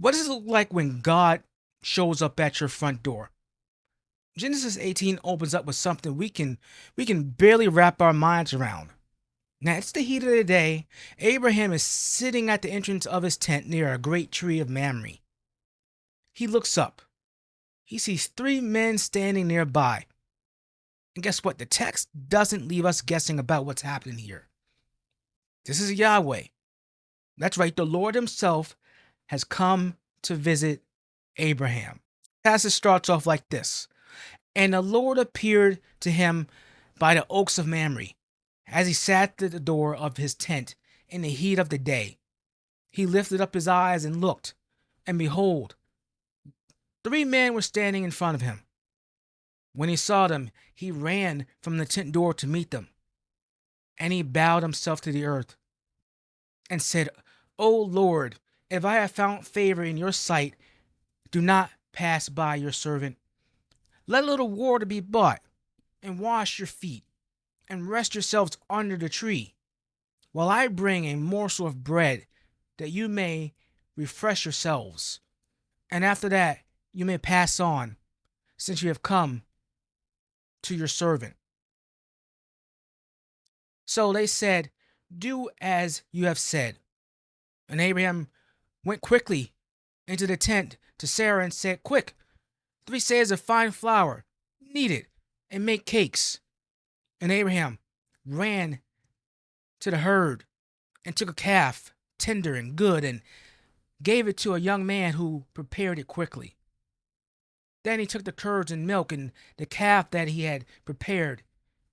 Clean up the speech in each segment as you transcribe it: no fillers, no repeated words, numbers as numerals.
What does it look like when God shows up at your front door? Genesis 18 opens up with something we can barely wrap our minds around. Now it's the heat of the day. Abraham is sitting at the entrance of his tent near a great tree of Mamre. He looks up. He sees three men standing nearby. And guess what? The text doesn't leave us guessing about what's happening here. This is Yahweh. That's right, the Lord himself has come to visit Abraham. The passage starts off like this. And the Lord appeared to him by the oaks of Mamre, as he sat at the door of his tent in the heat of the day. He lifted up his eyes and looked, and behold, three men were standing in front of him. When he saw them, he ran from the tent door to meet them, and he bowed himself to the earth and said, O Lord, if I have found favor in your sight, do not pass by your servant. Let a little water be brought, and wash your feet, and rest yourselves under the tree, while I bring a morsel of bread, that you may refresh yourselves. And after that, you may pass on, since you have come to your servant. So they said, do as you have said. And Abraham went quickly into the tent to Sarah and said, quick, 3 seahs of fine flour, knead it, and make cakes. And Abraham ran to the herd and took a calf, tender and good, and gave it to a young man who prepared it quickly. Then he took the curds and milk and the calf that he had prepared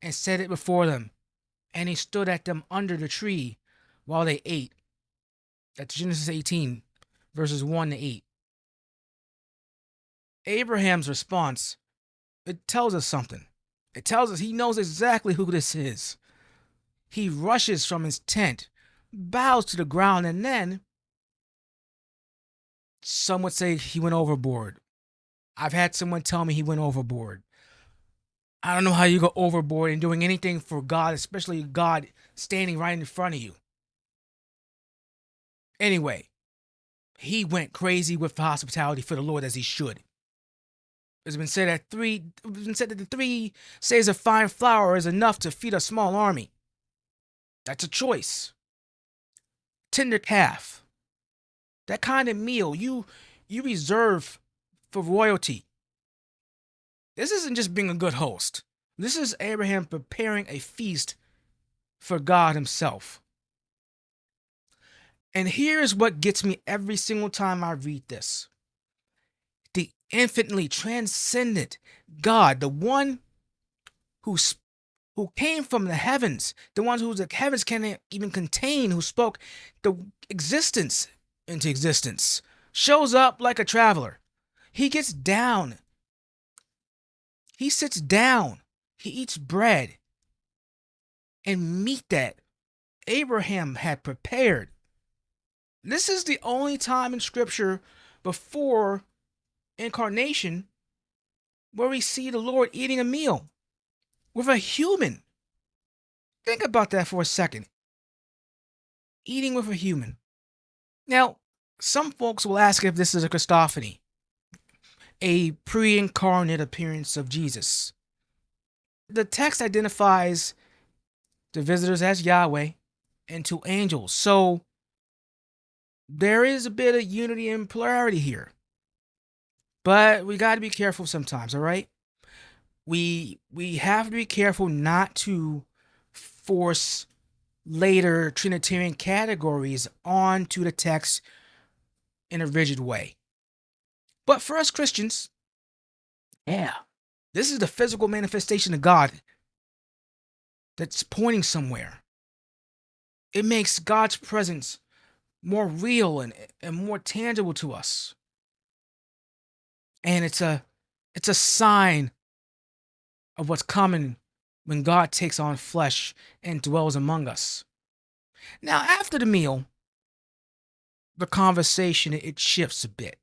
and set it before them. And he stood at them under the tree while they ate. That's Genesis 18, verses 1 to 8. Abraham's response, it tells us something. It tells us he knows exactly who this is. He rushes from his tent, bows to the ground, and then some would say he went overboard. I've had someone tell me he went overboard. I don't know how you go overboard in doing anything for God, especially God standing right in front of you. Anyway, he went crazy with hospitality for the Lord as he should. It's been said that the 3 seahs of fine flour is enough to feed a small army. That's a choice. Tender calf. That kind of meal you reserve for royalty. This isn't just being a good host. This is Abraham preparing a feast for God himself. And here's what gets me every single time I read this. The infinitely transcendent God, the one who came from the heavens, the ones who the heavens can't even contain, who spoke the existence into existence, shows up like a traveler. He gets down. He sits down. He eats bread and meat that Abraham had prepared. This is the only time in Scripture before incarnation where we see the Lord eating a meal with a human. Think about that for a second. Eating with a human. Now, some folks will ask if this is a Christophany, a pre-incarnate appearance of Jesus. The text identifies the visitors as Yahweh and 2 angels. So there is a bit of unity and plurality here. But we got to be careful sometimes, all right? We have to be careful not to force later Trinitarian categories onto the text in a rigid way. But for us Christians, yeah, this is the physical manifestation of God that's pointing somewhere. It makes God's presence more real and more tangible to us. And it's a sign of what's coming when God takes on flesh and dwells among us. Now, after the meal, the conversation, it shifts a bit.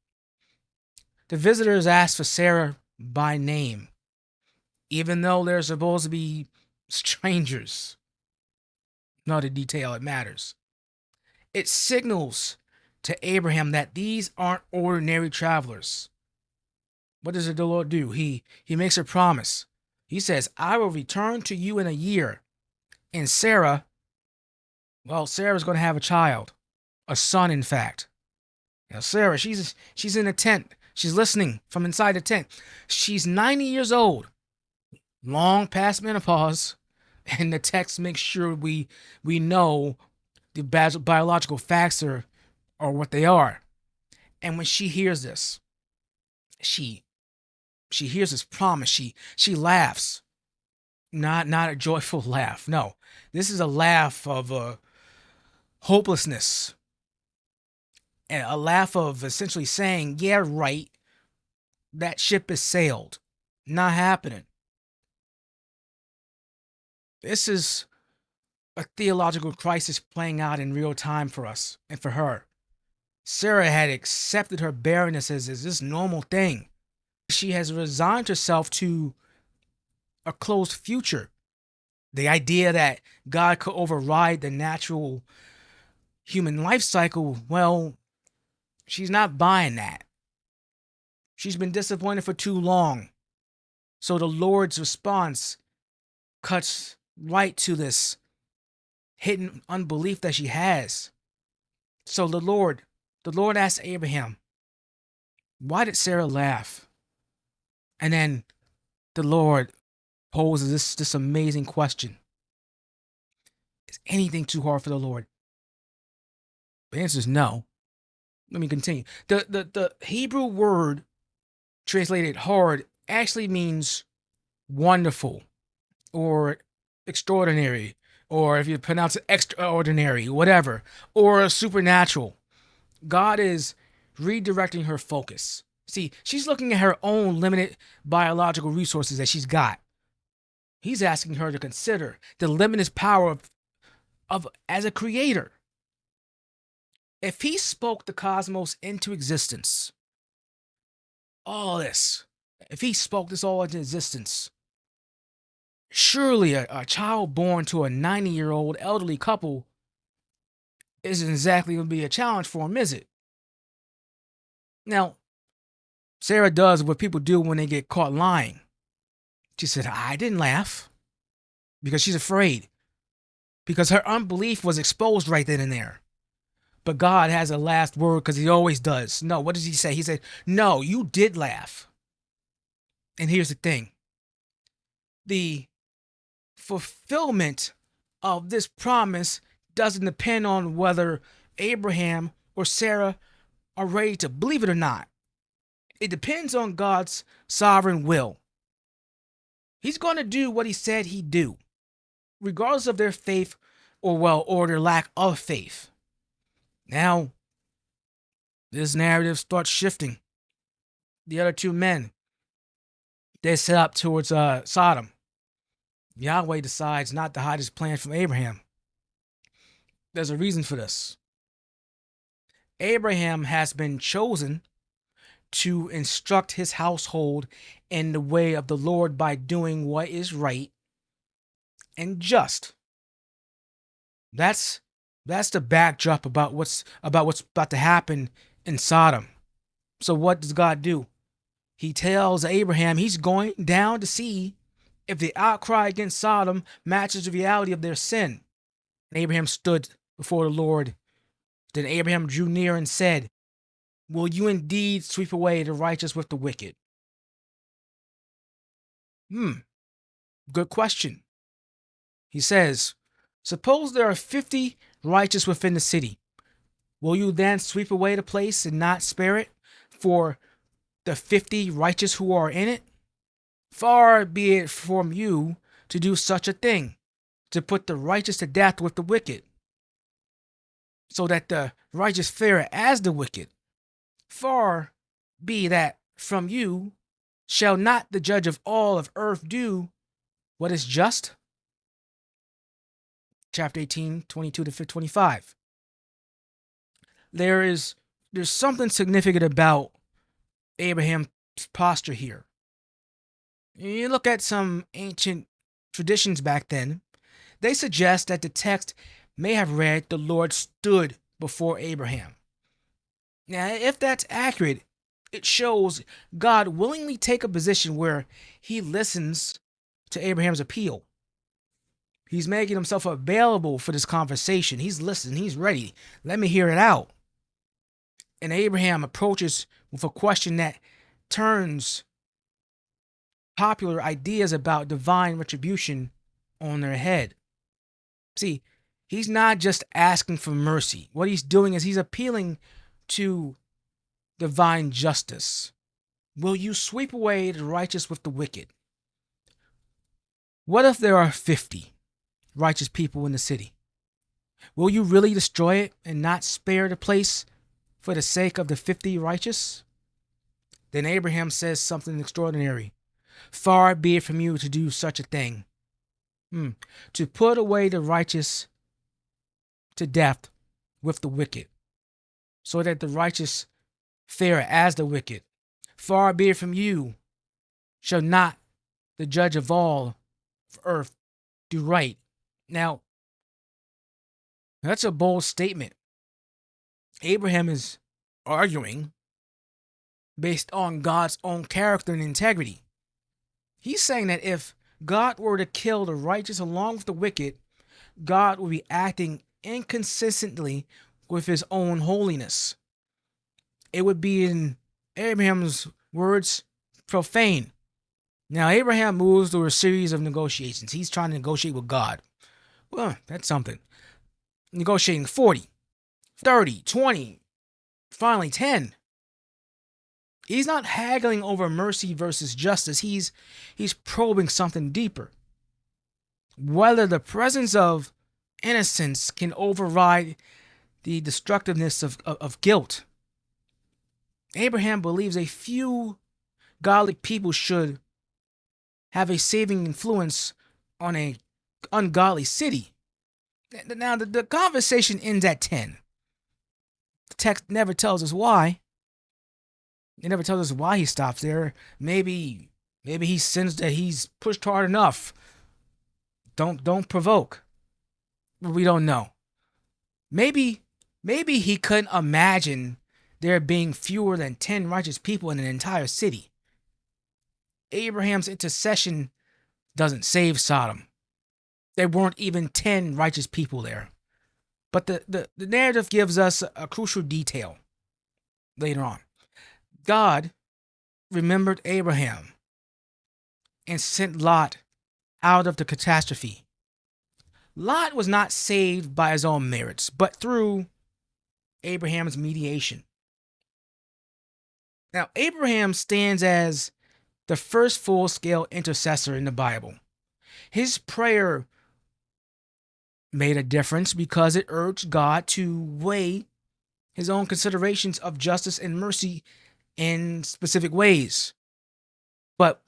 The visitors ask for Sarah by name, even though they're supposed to be strangers. Not a detail, it matters. It signals to Abraham that these aren't ordinary travelers. What does the Lord do? He makes a promise. He says, I will return to you in a year. And Sarah, well, Sarah's going to have a child, a son, in fact. Now, Sarah, she's in a tent. She's listening from inside the tent. She's 90 years old, long past menopause, and the text makes sure we know the biological facts are what they are. And when she hears this, she hears this promise. She laughs, not a joyful laugh. No, this is a laugh of hopelessness, and a laugh of essentially saying, "Yeah, right, that ship has sailed, not happening." This is a theological crisis playing out in real time for us and for her. Sarah had accepted her barrenness as this normal thing. She has resigned herself to a closed future. The idea that God could override the natural human life cycle, well, she's not buying that. She's been disappointed for too long. So the Lord's response cuts right to this hidden unbelief that she has. So the Lord asked Abraham, why did Sarah laugh? And then the Lord poses this amazing question. Is anything too hard for the Lord? The answer is no. Let me continue. The Hebrew word translated hard actually means wonderful or extraordinary, or if you pronounce it extraordinary, whatever, or supernatural. God is redirecting her focus. See, she's looking at her own limited biological resources that she's got. He's asking her to consider the limitless power of as a creator. If he spoke the cosmos into existence, all this, if he spoke this all into existence, surely a child born to a 90-year-old elderly couple isn't exactly going to be a challenge for him, is it? Now, Sarah does what people do when they get caught lying. She said, I didn't laugh, because she's afraid, because her unbelief was exposed right then and there. But God has a last word because he always does. No, what does he say? He said, no, you did laugh. And here's the thing. The fulfillment of this promise doesn't depend on whether Abraham or Sarah are ready to believe it or not. It depends on God's sovereign will. He's going to do what he said he'd do, regardless of their faith or their lack of faith. Now, this narrative starts shifting. The other two men, they set up towards Sodom. Yahweh decides not to hide his plan from Abraham. There's a reason for this. Abraham has been chosen to instruct his household in the way of the Lord by doing what is right and just. That's the backdrop about what's about to happen in Sodom. So what does God do? He tells Abraham he's going down to see if the outcry against Sodom matches the reality of their sin. And Abraham stood before the Lord. Then Abraham drew near and said, will you indeed sweep away the righteous with the wicked? Good question. He says, suppose there are 50 righteous within the city. Will you then sweep away the place and not spare it for the 50 righteous who are in it? Far be it from you to do such a thing, to put the righteous to death with the wicked, so that the righteous fare as the wicked. Far be that from you. Shall not the judge of all of earth do what is just? Chapter 18, 22 to 25. There's something significant about Abraham's posture here. You look at some ancient traditions back then, they suggest that the text may have read the Lord stood before Abraham. Now, if that's accurate, it shows God willingly take a position where he listens to Abraham's appeal. He's making himself available for this conversation. He's listening. He's ready. Let me hear it out. And Abraham approaches with a question that turns popular ideas about divine retribution on their head. See, he's not just asking for mercy. What he's doing is he's appealing to divine justice. Will you sweep away the righteous with the wicked? What if there are 50 righteous people in the city? Will you really destroy it and not spare the place for the sake of the 50 righteous? Then Abraham says something extraordinary. Far be it from you to do such a thing. To put away the righteous to death with the wicked, so that the righteous fare as the wicked. Far be it from you, shall not the judge of all earth do right? Now, that's a bold statement. Abraham is arguing based on God's own character and integrity. He's saying that if God were to kill the righteous along with the wicked, God would be acting inconsistently with his own holiness. It would be, in Abraham's words, profane. Now, Abraham moves through a series of negotiations. He's trying to negotiate with God. Well, that's something. Negotiating 40, 30, 20, finally 10. He's not haggling over mercy versus justice. He's probing something deeper. Whether the presence of innocence can override the destructiveness of guilt. Abraham believes a few godly people should have a saving influence on an ungodly city. Now, the conversation ends at 10. The text never tells us why. It never tells us why he stops there. Maybe he sensed that he's pushed hard enough. Don't provoke. We don't know. Maybe he couldn't imagine there being fewer than 10 righteous people in an entire city. Abraham's intercession doesn't save Sodom. There weren't even 10 righteous people there. But the narrative gives us a crucial detail later on. God remembered Abraham and sent Lot out of the catastrophe. Lot was not saved by his own merits, but through Abraham's mediation. Now, Abraham stands as the first full-scale intercessor in the Bible. His prayer made a difference because it urged God to weigh his own considerations of justice and mercy in specific ways. But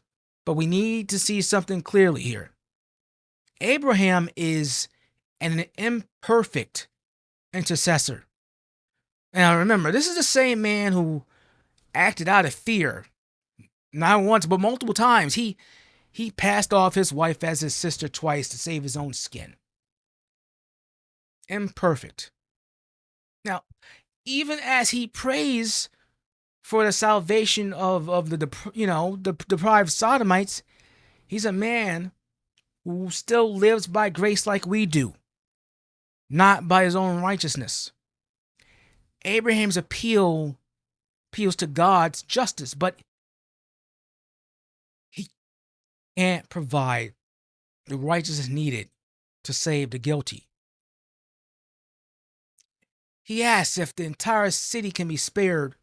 we need to see something clearly here. Abraham is an imperfect intercessor. Now remember, this is the same man who acted out of fear, not once but multiple times. He passed off his wife as his sister twice to save his own skin. Imperfect. Now, even as he prays for the salvation of the deprived Sodomites, he's a man who still lives by grace like we do, not by his own righteousness. Abraham's appeals to God's justice, but he can't provide the righteousness needed to save the guilty. He asks if the entire city can be spared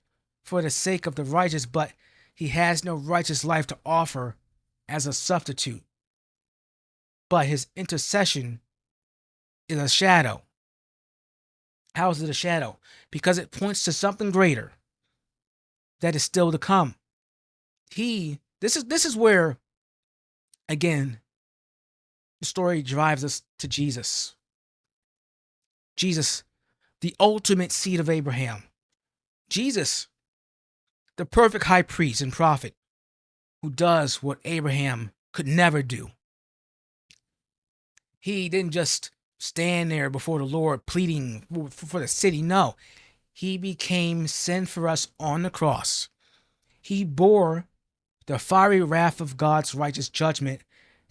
for the sake of the righteous, but he has no righteous life to offer as a substitute. But his intercession is a shadow. How is it a shadow? Because it points to something greater that is still to come. This is where, again, the story drives us to Jesus. Jesus, the ultimate seed of Abraham. Jesus, the perfect high priest and prophet who does what Abraham could never do. He didn't just stand there before the Lord pleading for the city. No, He became sin for us on the cross. He bore the fiery wrath of God's righteous judgment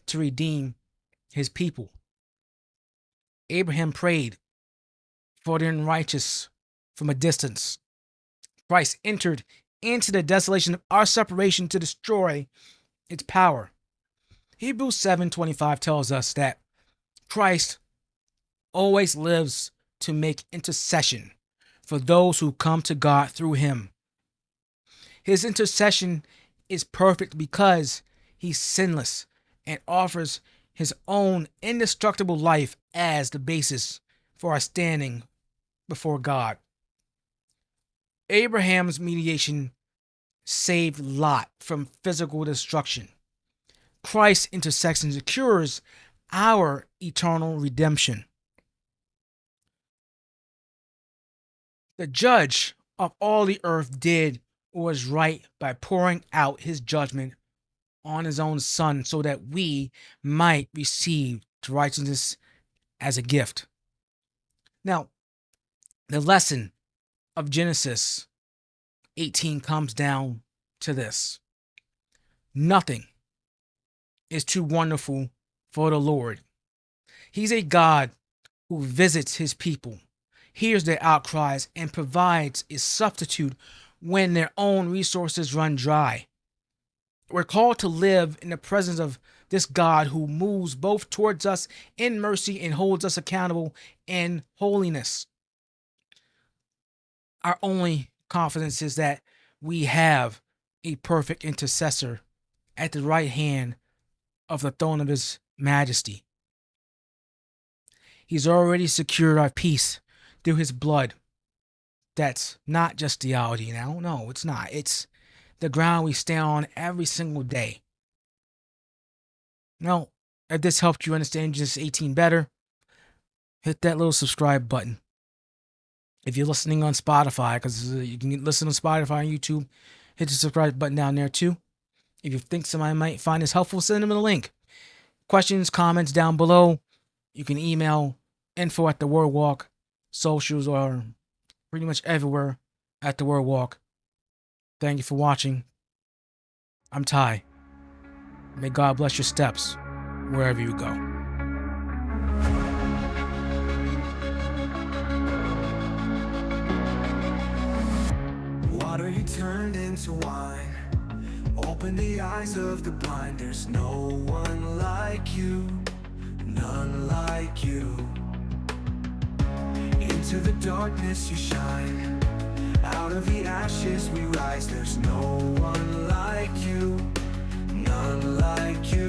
to redeem his people. Abraham prayed for the unrighteous from a distance. Christ entered into the desolation of our separation to destroy its power. Hebrews 7:25 tells us that Christ always lives to make intercession for those who come to God through him. His intercession is perfect because he's sinless and offers his own indestructible life as the basis for our standing before God. Abraham's mediation saved Lot from physical destruction. Christ's intercession secures our eternal redemption. The judge of all the earth did what was right by pouring out his judgment on his own son so that we might receive righteousness as a gift. Now, the lesson of Genesis 18 comes down to this: nothing is too wonderful for the Lord. He's a God who visits his people, hears their outcries, and provides a substitute when their own resources run dry. We're called to live in the presence of this God who moves both towards us in mercy and holds us accountable in holiness. Our only confidence is that we have a perfect intercessor at the right hand of the throne of his majesty. He's already secured our peace through his blood. That's not just theology now. No, it's not. It's the ground we stand on every single day. Now, if this helped you understand Genesis 18 better, hit that little subscribe button. If you're listening on Spotify, because you can listen on Spotify and YouTube, hit the subscribe button down there too. If you think somebody might find this helpful, send them a link. Questions, comments down below. You can email info@thewordwalk, socials, or pretty much everywhere at the Word Walk. Thank you for watching. I'm Ty. May God bless your steps wherever you go. Water you turned into wine. Open the eyes of the blind. There's no one like you, none like you. Into the darkness you shine. Out of the ashes we rise. There's no one like you, none like you.